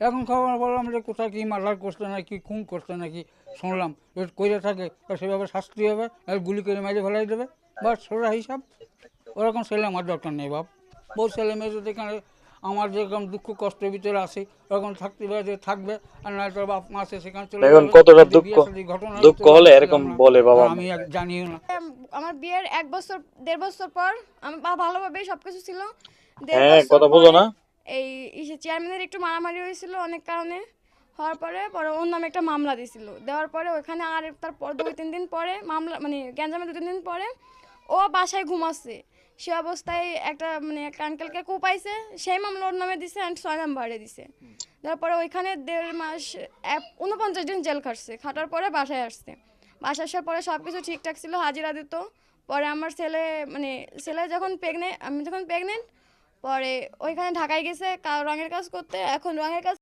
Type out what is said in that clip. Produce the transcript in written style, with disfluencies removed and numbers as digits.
এখন খবর বললাম যে কোথায় কি মার্ডার করছে নাকি খুন করছে নাকি শুনলাম, করে থাকে সেভাবে শাস্তি হবে, আর গুলি করে মেরে ফেলাই দেবে, বাস সোজা হিসাব। ওরকম ছেলে আমার দরকার নেই বাপ। বহু ছেলে মেয়ে যদি এখানে আমার যেরকম দুঃখ কষ্টের ভিতরে আছে ওরকম থাকতে পারে যে থাকবে, আর নয় তোর বাপ মা আছে সেখানে চলে এখন যাবে। কতটা যদি দুঃখ বিয়ে শাদী ঘটনা দুঃখ হতো হলে আমি এরকম ছিলাম না, বলে বাবা আর মা। আমি জানিও না। আমার বিয়ের 1 বছর 1.5 বছর পর আমার ভালোভাবেই সবকিছু ছিল। দেড় হ্যাঁ, বছর কথা বোঝো পরে না। এই চেয়ারম্যানের একটু মারামারি হয়েছিল অনেক কারণে, হওয়ার পরে পরে ওর নামে একটা মামলা দিয়েছিল। দেওয়ার পরে ওখানে আর তারপর 2-3 দিন পরে মামলা মানে গ্যাঞ্জামে 2-3 দিন পরে ও বাসায় ঘুমাচ্ছে, সে অবস্থায় একটা আঙ্কেলকে কুপাইছে, সেই মামলা ওর নামে দিছে অ্যান্ড 6 নাম্বারে দিছে। তারপরে ওইখানে 1.5 মাস 49 দিন জেল খাটার পরে বাসায় আসছে। বাসায় আসার পরে সব কিছু ঠিকঠাক ছিল, হাজিরা দিত। পরে আমার ছেলে যখন আমি যখন প্রেগনেন্ট, পরে ওইখানে ঢাকায় গেছে রঙের কাজ করতে। এখন রঙের কাজ